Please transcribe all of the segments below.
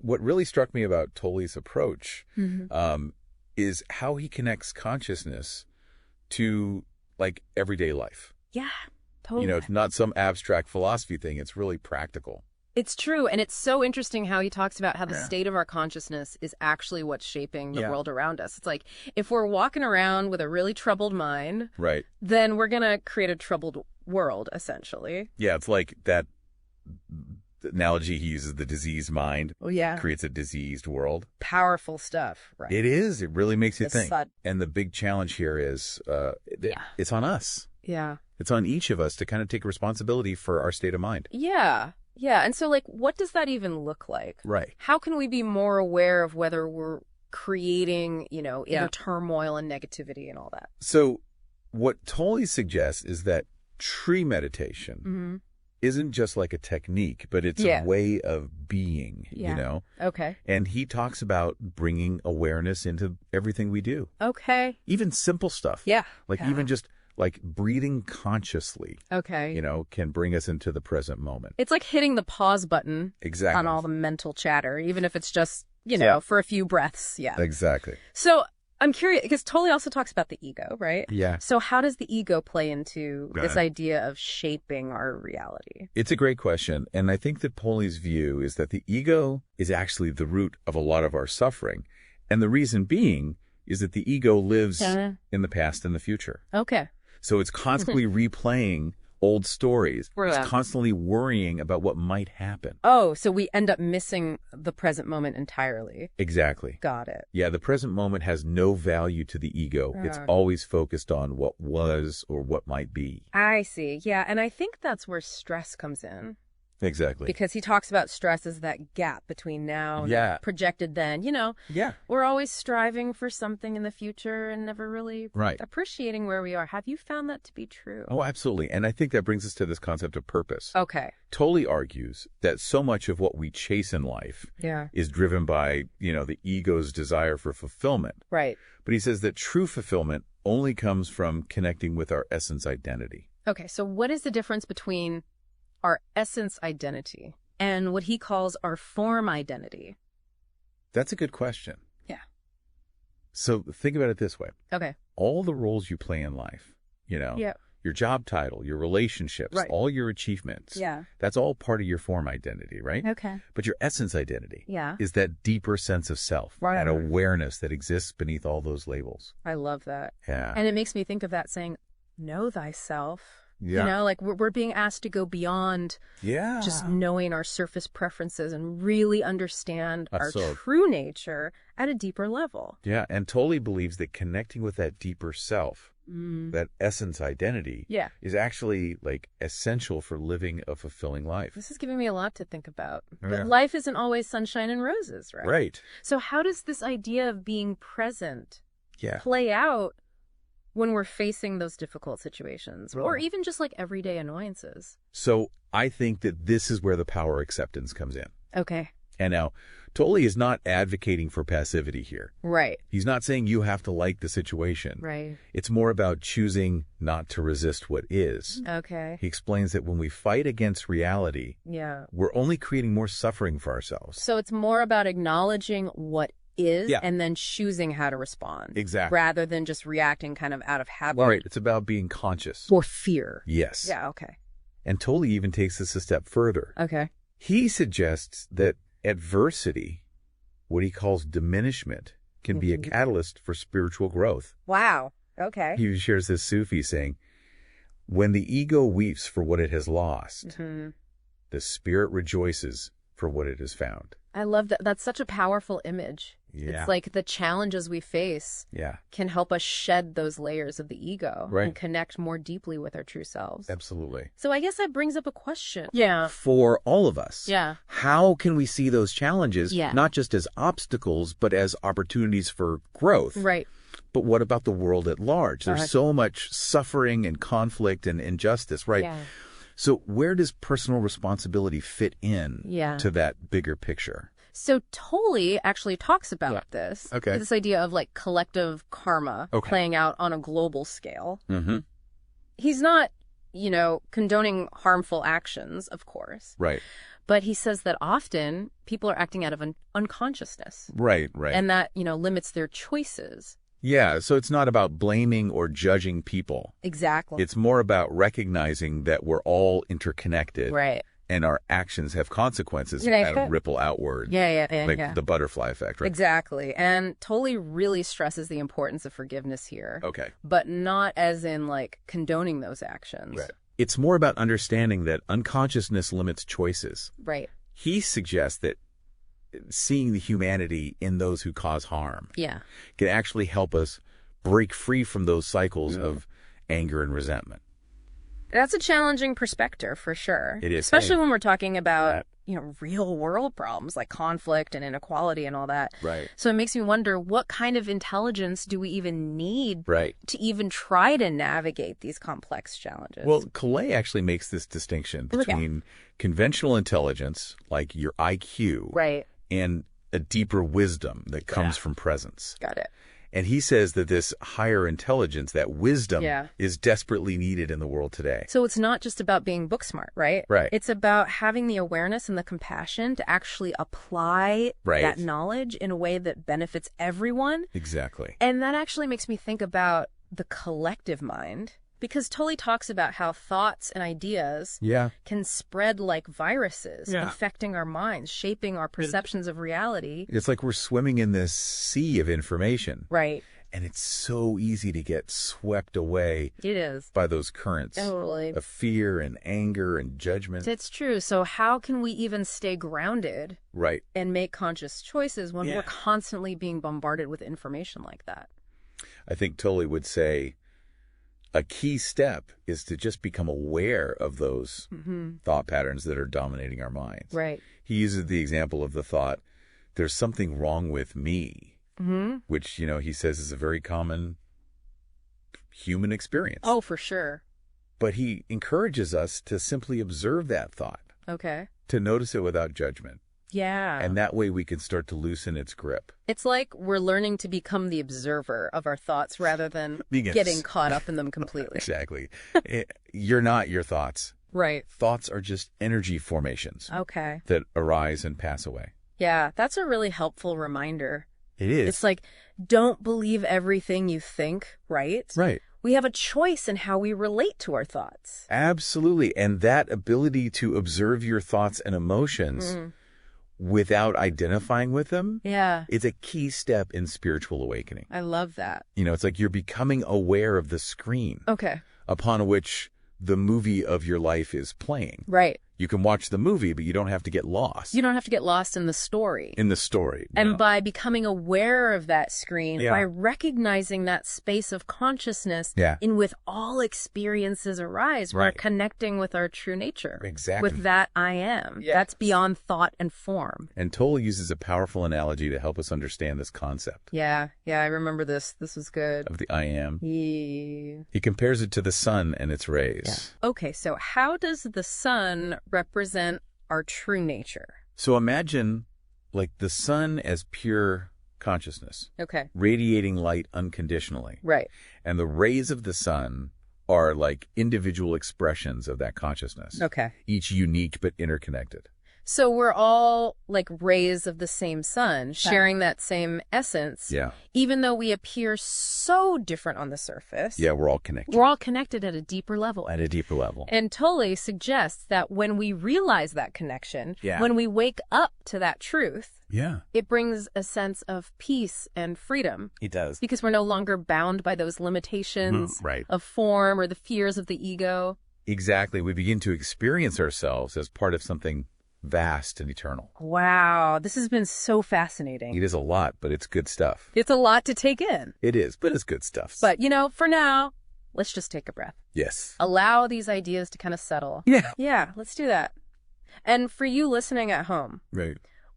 what really struck me about Tolle's approach is how he connects consciousness to like everyday life. Yeah, totally. It's not some abstract philosophy thing. It's really practical. It's true. And it's so interesting how he talks about how the state of our consciousness is actually what's shaping the world around us. It's like if we're walking around with a really troubled mind, then we're going to create a troubled world, essentially. Yeah, it's like that analogy he uses, the diseased mind creates a diseased world. Powerful stuff, right? It is. It really makes you think. And the big challenge here is it's on us. Yeah. It's on each of us to kind of take responsibility for our state of mind. Yeah. Yeah. And so, like, what does that even look like? Right. How can we be more aware of whether we're creating, inner turmoil and negativity and all that? So what Tolle suggests is that tree meditation isn't just like a technique, but it's a way of being, Okay. And he talks about bringing awareness into everything we do. Okay. Even simple stuff. Yeah. Like even just like breathing consciously. Okay. Can bring us into the present moment. It's like hitting the pause button on all the mental chatter, even if it's just, for a few breaths. Yeah. Exactly. So I'm curious, because Tolle also talks about the ego, right? Yeah. So how does the ego play into this idea of shaping our reality? It's a great question. And I think that Tolle's view is that the ego is actually the root of a lot of our suffering. And the reason being is that the ego lives in the past and the future. Okay. So it's constantly replaying old stories. It's constantly worrying about what might happen. Oh, so we end up missing the present moment entirely. Exactly. Got it. Yeah, the present moment has no value to the ego. It's always focused on what was or what might be. I see. Yeah, and I think that's where stress comes in. Exactly. Because he talks about stress as that gap between now and projected then. We're always striving for something in the future and never really appreciating where we are. Have you found that to be true? Oh, absolutely. And I think that brings us to this concept of purpose. Okay. Tolle argues that so much of what we chase in life is driven by, the ego's desire for fulfillment. Right. But he says that true fulfillment only comes from connecting with our essence identity. Okay. So what is the difference between our essence identity and what he calls our form identity? That's a good question. Yeah. So think about it this way. Okay. All the roles you play in life, your job title, your relationships, all your achievements, that's all part of your form identity, right? Okay. But your essence identity is that deeper sense of self, that awareness that exists beneath all those labels. I love that. Yeah. And it makes me think of that saying, know thyself. Yeah. Like we're being asked to go beyond just knowing our surface preferences and really understand our true nature at a deeper level. Yeah. And Tolle believes that connecting with that deeper self, that essence identity, is actually like essential for living a fulfilling life. This is giving me a lot to think about. But life isn't always sunshine and roses, right? Right. So how does this idea of being present play out when we're facing those difficult situations or even just like everyday annoyances? So I think that this is where the power acceptance comes in. Okay. And now Tolle is not advocating for passivity here. Right. He's not saying you have to like the situation. Right. It's more about choosing not to resist what is. Okay. He explains that when we fight against reality, we're only creating more suffering for ourselves. So it's more about acknowledging what is and then choosing how to respond. Exactly. Rather than just reacting kind of out of habit. Right. It's about being conscious. Or fear. Yes. Yeah, okay. And Tolle even takes this a step further. Okay. He suggests that adversity, what he calls diminishment, can be a catalyst for spiritual growth. Wow. Okay. He shares this Sufi saying, when the ego weeps for what it has lost, the spirit rejoices for what it has found. I love that. That's such a powerful image. Yeah. It's like the challenges we face can help us shed those layers of the ego and connect more deeply with our true selves. Absolutely. So I guess that brings up a question. For all of us. Yeah. How can we see those challenges not just as obstacles, but as opportunities for growth? Right. But what about the world at large? There's so much suffering and conflict and injustice, right? Yeah. So where does personal responsibility fit in to that bigger picture? So Tolle actually talks about this. Okay. This idea of like collective karma playing out on a global scale. He's not, condoning harmful actions, of course. Right. But he says that often people are acting out of an unconsciousness. Right, right. And that, limits their choices. Yeah, so it's not about blaming or judging people. Exactly. It's more about recognizing that we're all interconnected. Right. And our actions have consequences that ripple outward. Yeah. The butterfly effect, right? Exactly. And Tolle really stresses the importance of forgiveness here. Okay. But not as in, condoning those actions. Right. It's more about understanding that unconsciousness limits choices. Right. He suggests that seeing the humanity in those who cause harm can actually help us break free from those cycles of anger and resentment. That's a challenging perspective, for sure. It is. Especially when we're talking about, real world problems like conflict and inequality and all that. Right. So it makes me wonder, what kind of intelligence do we even need to even try to navigate these complex challenges? Well, Tolle actually makes this distinction between conventional intelligence, like your IQ, and a deeper wisdom that comes from presence. Got it. And he says that this higher intelligence, that wisdom, is desperately needed in the world today. So it's not just about being book smart, right? Right. It's about having the awareness and the compassion to actually apply that knowledge in a way that benefits everyone. Exactly. And that actually makes me think about the collective mind. Because Tolle talks about how thoughts and ideas can spread like viruses, affecting our minds, shaping our perceptions of reality. It's like we're swimming in this sea of information. Right. And it's so easy to get swept away by those currents of fear and anger and judgment. It's true. So how can we even stay grounded and make conscious choices when we're constantly being bombarded with information like that? I think Tolle would say, a key step is to just become aware of those thought patterns that are dominating our minds. Right. He uses the example of the thought, there's something wrong with me, which, he says is a very common human experience. Oh, for sure. But he encourages us to simply observe that thought. Okay. To notice it without judgment. Yeah. And that way we can start to loosen its grip. It's like we're learning to become the observer of our thoughts rather than getting caught up in them completely. Exactly. You're not your thoughts. Right. Thoughts are just energy formations. Okay. That arise and pass away. Yeah, that's a really helpful reminder. It is. It's like, don't believe everything you think, right? Right. We have a choice in how we relate to our thoughts. Absolutely. And that ability to observe your thoughts and emotions without identifying with them is a key step in spiritual awakening. I love that. It's like you're becoming aware of the screen upon which the movie of your life is playing. Right. You can watch the movie, but you don't have to get lost. You don't have to get lost in the story. In the story. And by becoming aware of that screen, by recognizing that space of consciousness in which all experiences arise, we're connecting with our true nature. Exactly. With that I am. That's beyond thought and form. And Tolle uses a powerful analogy to help us understand this concept. Yeah, I remember this. This was good. Of the I am. Yeah. He compares it to the sun and its rays. Yeah. Okay, so how does the sun represent our true nature? So imagine the sun as pure consciousness. Okay. Radiating light unconditionally. Right. And the rays of the sun are like individual expressions of that consciousness. Okay. Each unique but interconnected. So we're all like rays of the same sun, sharing that same essence. Yeah. Even though we appear so different on the surface. Yeah, we're all connected. We're all connected at a deeper level. At a deeper level. And Tolle suggests that when we realize that connection, when we wake up to that truth, it brings a sense of peace and freedom. It does. Because we're no longer bound by those limitations of form or the fears of the ego. Exactly. We begin to experience ourselves as part of something vast and eternal. Wow, this has been so fascinating. It is a lot, but it's good stuff. It's a lot to take in. It is, but it's good stuff. But, for now, let's just take a breath. Yes. Allow these ideas to kind of settle. Yeah. Yeah, let's do that. And for you listening at home,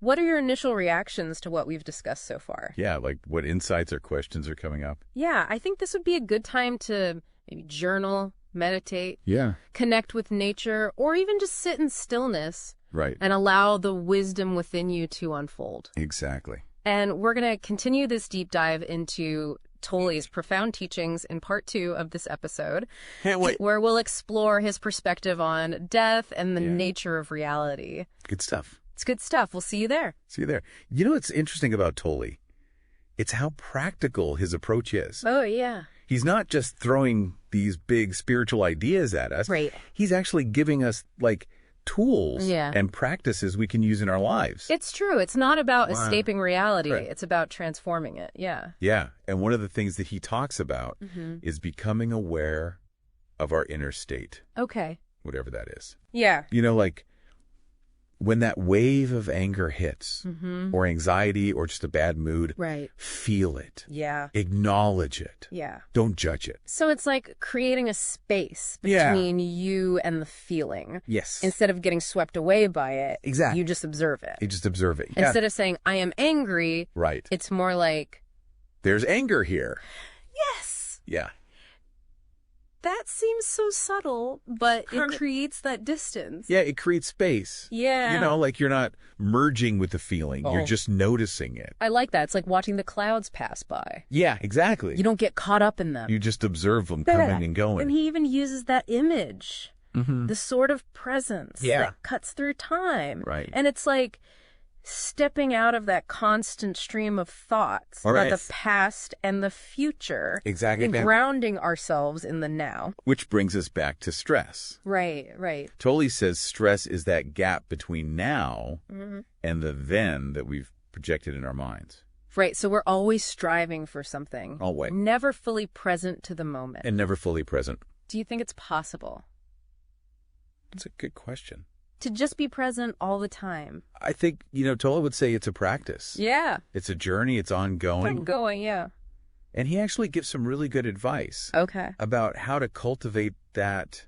what are your initial reactions to what we've discussed so far? Yeah, like what insights or questions are coming up? Yeah, I think this would be a good time to maybe journal, meditate, connect with nature, or even just sit in stillness. Right. And allow the wisdom within you to unfold. Exactly. And we're going to continue this deep dive into Tolle's profound teachings in part 2 of this episode. Can't wait. Where we'll explore his perspective on death and the nature of reality. Good stuff. It's good stuff. We'll see you there. See you there. You know what's interesting about Tolle? It's how practical his approach is. Oh, yeah. He's not just throwing these big spiritual ideas at us. Right. He's actually giving us, like, tools and practices we can use in our lives. It's true. It's not about escaping reality. Right. It's about transforming it. Yeah. Yeah. And one of the things that he talks about is becoming aware of our inner state. Okay. Whatever that is. Yeah. You know, like, when that wave of anger hits, or anxiety, or just a bad mood, feel it. Yeah. Acknowledge it. Yeah. Don't judge it. So it's like creating a space between you and the feeling. Yes. Instead of getting swept away by it, exactly. You just observe it. You just observe it. Instead of saying, I am angry, it's more like, there's anger here. Yes. Yeah. That seems so subtle, but it creates that distance. Yeah, it creates space. Yeah. You know, like you're not merging with the feeling. You're just noticing it. I like that. It's like watching the clouds pass by. Yeah, exactly. You don't get caught up in them. You just observe them coming and going. And he even uses that image, the sort of presence that cuts through time. Right. And it's like stepping out of that constant stream of thoughts about the past and the future. Exactly. And grounding ourselves in the now. Which brings us back to stress. Right, right. Tolle says stress is that gap between now and the then that we've projected in our minds. Right, so we're always striving for something. Always. Never fully present to the moment. And never fully present. Do you think it's possible? That's a good question. To just be present all the time. I think, you know, Tolle would say it's a practice. Yeah. It's a journey. It's ongoing. Ongoing, yeah. And he actually gives some really good advice. Okay. About how to cultivate that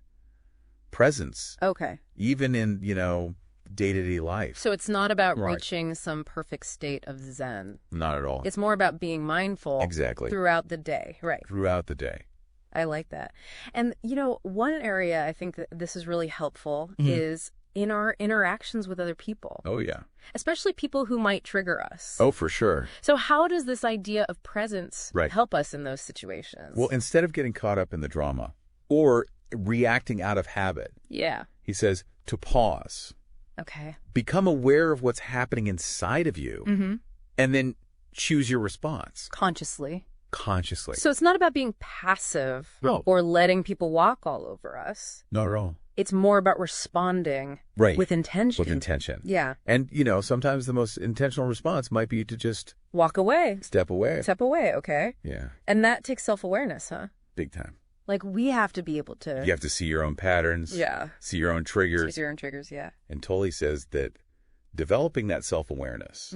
presence. Okay. Even in, you know, day-to-day life. So it's not about reaching some perfect state of Zen. Not at all. It's more about being mindful. Exactly. Throughout the day. Right. Throughout the day. I like that. And, you know, one area I think that this is really helpful is in our interactions with other people. Oh, yeah. Especially people who might trigger us. Oh, for sure. So how does this idea of presence help us in those situations? Well, instead of getting caught up in the drama or reacting out of habit, he says to pause. Okay. Become aware of what's happening inside of you and then choose your response. Consciously. So it's not about being passive or letting people walk all over us. Not at all. It's more about responding with intention. With intention. Yeah. And, you know, sometimes the most intentional response might be to just walk away. Step away. Step away, okay. Yeah. And that takes self-awareness, huh? Big time. Like, we have to be able to... You have to see your own patterns. Yeah. See your own triggers. See your own triggers, yeah. And Tolle says that developing that self-awareness,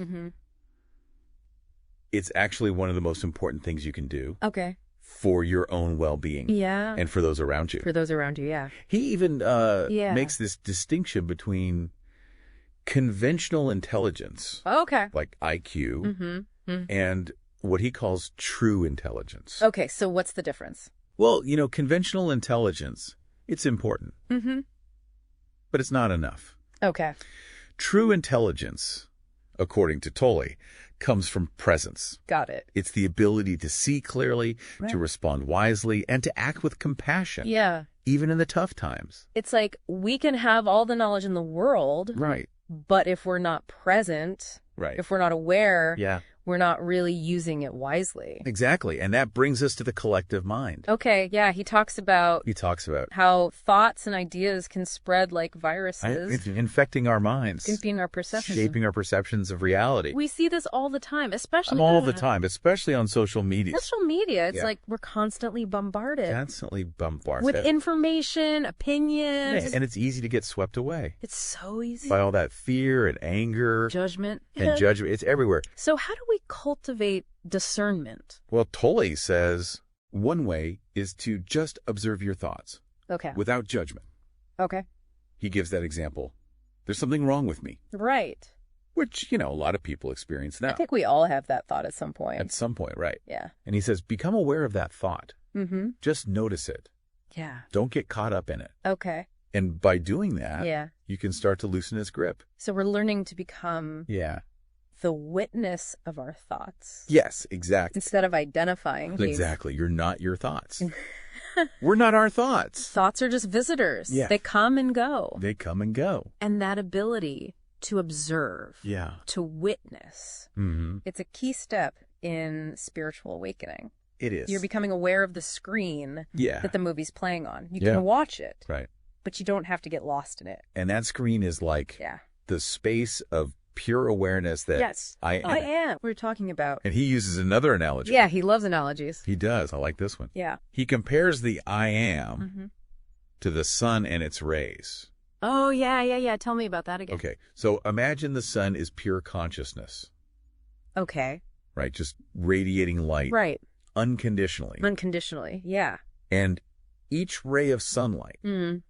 it's actually one of the most important things you can do. Okay. For your own well-being. Yeah. And for those around you. For those around you, yeah. He even makes this distinction between conventional intelligence. Okay. Like IQ. And what he calls true intelligence. Okay, so what's the difference? Well, you know, conventional intelligence, it's important. But it's not enough. Okay. True intelligence, according to Tolle, comes from presence. Got it. It's the ability to see clearly, to respond wisely, and to act with compassion. Yeah. Even in the tough times. It's like we can have all the knowledge in the world. Right. But if we're not present, if we're not aware, we're not really using it wisely. Exactly. And that brings us to the collective mind. Okay. Yeah. He talks about how thoughts and ideas can spread like viruses. Infecting our minds. Infecting our perceptions. Shaping our perceptions of reality. We see this all the time, especially all the time, especially on social media. Social media. It's like we're constantly bombarded. With information, opinions. Yeah, and it's easy to get swept away. It's so easy. By all that fear and anger. Judgment. And judgment. It's everywhere. So how do we cultivate discernment? Well, Tolle says one way is to just observe your thoughts. Okay. Without judgment. Okay. He gives that example. There's something wrong with me. Right. Which, you know, a lot of people experience now. I think we all have that thought at some point. At some point, right. Yeah. And he says, become aware of that thought. Just notice it. Yeah. Don't get caught up in it. Okay. And by doing that, you can start to loosen its grip. So we're learning to become the witness of our thoughts. Yes, exactly. Instead of identifying these. Exactly. You're not your thoughts. We're not our thoughts. Thoughts are just visitors. Yeah. They come and go. They come and go. And that ability to observe, to witness, it's a key step in spiritual awakening. It is. You're becoming aware of the screen that the movie's playing on. You can watch it, but you don't have to get lost in it. And that screen is like the space of pure awareness that I am. We're talking about. And he uses another analogy. Yeah, he loves analogies. He does. I like this one. Yeah. He compares the I am to the sun and its rays. Oh, yeah. Tell me about that again. Okay. So imagine the sun is pure consciousness. Okay. Right? Just radiating light. Right. Unconditionally. Unconditionally, yeah. And each ray of sunlight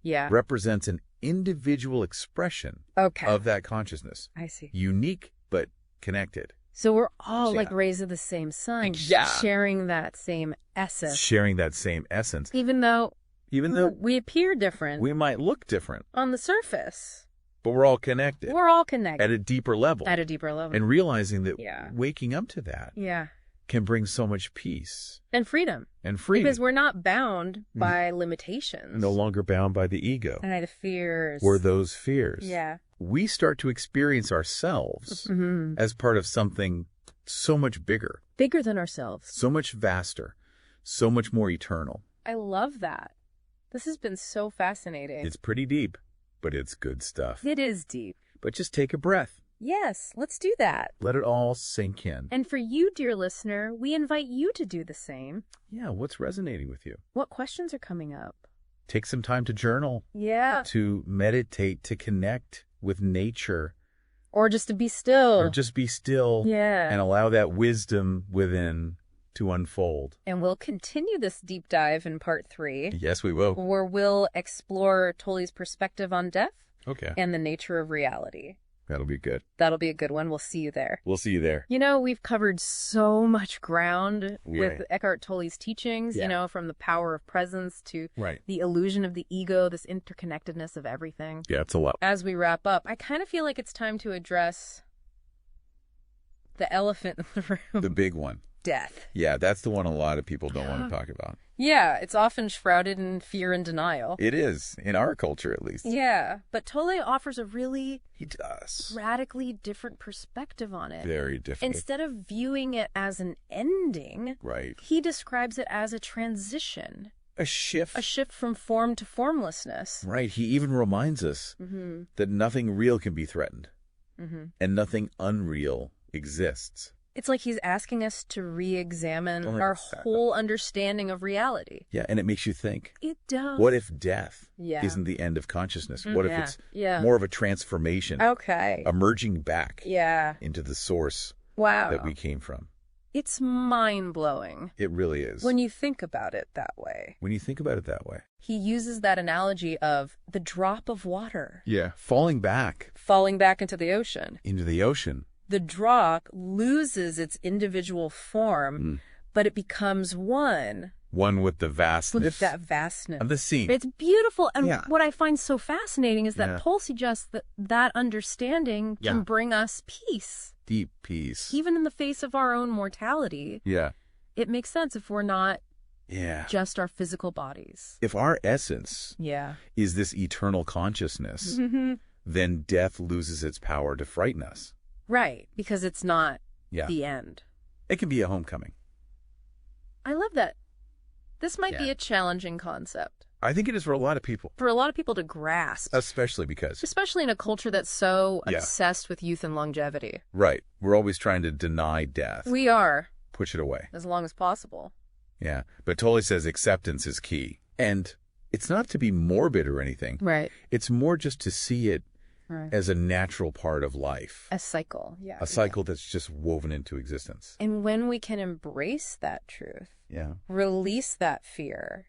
represents an individual expression of that consciousness. I see. Unique, but connected. So we're all like rays of the same sun, sharing that same essence. Sharing that same essence. Even though we appear different. We might look different. On the surface. But we're all connected. We're all connected. At a deeper level. At a deeper level. And realizing that waking up to that can bring so much peace. And freedom. Because we're not bound by limitations. No longer bound by the ego. And the fears. Or those fears. Yeah. We start to experience ourselves as part of something so much bigger. Bigger than ourselves. So much vaster. So much more eternal. I love that. This has been so fascinating. It's pretty deep, but it's good stuff. It is deep. But just take a breath. Yes, let's do that. Let it all sink in. And for you, dear listener, we invite you to do the same. Yeah, what's resonating with you? What questions are coming up? Take some time to journal. Yeah. To meditate, to connect with nature. Or just to be still. Or just be still. Yeah. And allow that wisdom within to unfold. And we'll continue this deep dive in part 3. Yes, we will. Where we'll explore Tolle's perspective on death. Okay. And the nature of reality. That'll be good. That'll be a good one. We'll see you there. We'll see you there. You know, we've covered so much ground with Eckhart Tolle's teachings, you know, from the power of presence to the illusion of the ego, this interconnectedness of everything. Yeah, it's a lot. As we wrap up, I kind of feel like it's time to address the elephant in the room. The big one. Death. Yeah, that's the one a lot of people don't want to talk about. Yeah, it's often shrouded in fear and denial. It is, in our culture at least. Yeah, but Tolle offers a really radically different perspective on it. Very different. Instead of viewing it as an ending, he describes it as a transition. A shift. A shift from form to formlessness. Right, he even reminds us that nothing real can be threatened. And nothing unreal exists. It's like he's asking us to re-examine our whole understanding of reality. Yeah, and it makes you think. It does. What if death isn't the end of consciousness? What if it's more of a transformation? Emerging back into the source that we came from. It's mind-blowing. It really is. When you think about it that way. When you think about it that way. He uses that analogy of the drop of water. Yeah, falling back. Falling back into the ocean. Into the ocean. The drop loses its individual form, but it becomes one. One with the vastness. With that vastness. Of the scene. It's beautiful. And what I find so fascinating is that Tolle suggests that that understanding can bring us peace. Deep peace. Even in the face of our own mortality. Yeah. It makes sense if we're not just our physical bodies. If our essence is this eternal consciousness, then death loses its power to frighten us. Right, because it's not the end. It can be a homecoming. I love that. This might be a challenging concept. I think it is for a lot of people. For a lot of people to grasp. Especially in a culture that's so obsessed with youth and longevity. Right. We're always trying to deny death. We are. Push it away. As long as possible. Yeah. But Tolle says acceptance is key. And it's not to be morbid or anything. Right. It's more just to see it as a natural part of life. A cycle, A cycle that's just woven into existence. And when we can embrace that truth, release that fear,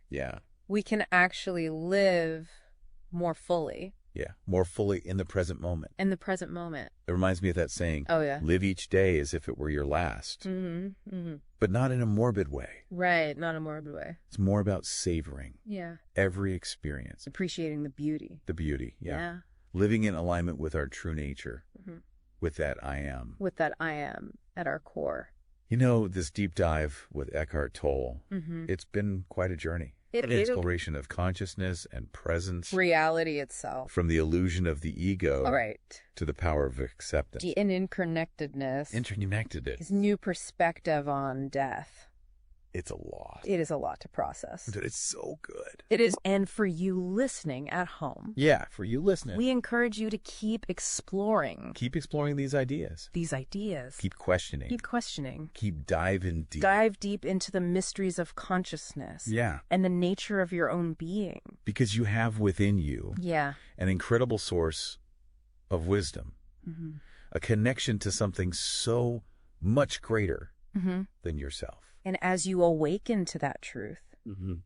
we can actually live more fully. Yeah, more fully in the present moment. In the present moment. It reminds me of that saying, live each day as if it were your last. But not in a morbid way. Right, not a morbid way. It's more about savoring every experience. Appreciating the beauty. The beauty, living in alignment with our true nature. with that I am. With that I am at our core. You know, this deep dive with Eckhart Tolle, it's been quite a journey. An exploration of consciousness and presence. Reality itself. From the illusion of the ego right. to the power of acceptance. The interconnectedness. Interconnectedness. His new perspective on death. It's a lot. It is a lot to process. But it's so good. It is. And for you listening at home. Yeah, for you listening. We encourage you to keep exploring. Keep exploring these ideas. These ideas. Keep questioning. Keep questioning. Keep diving deep. Dive deep into the mysteries of consciousness. Yeah. And the nature of your own being. Because you have within you an incredible source of wisdom. A connection to something so much greater than yourself. And as you awaken to that truth,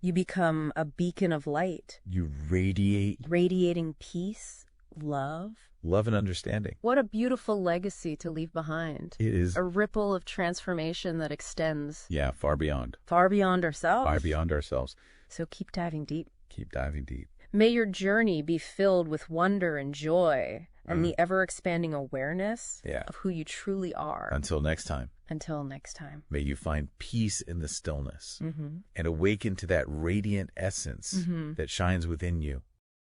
you become a beacon of light. You radiate. Radiating peace, love. Love and understanding. What a beautiful legacy to leave behind. It is. A ripple of transformation that extends. Yeah, far beyond. Far beyond ourselves. Far beyond ourselves. So keep diving deep. Keep diving deep. May your journey be filled with wonder and joy and the ever-expanding awareness of who you truly are. Until next time. Until next time. May you find peace in the stillness and awaken to that radiant essence that shines within you.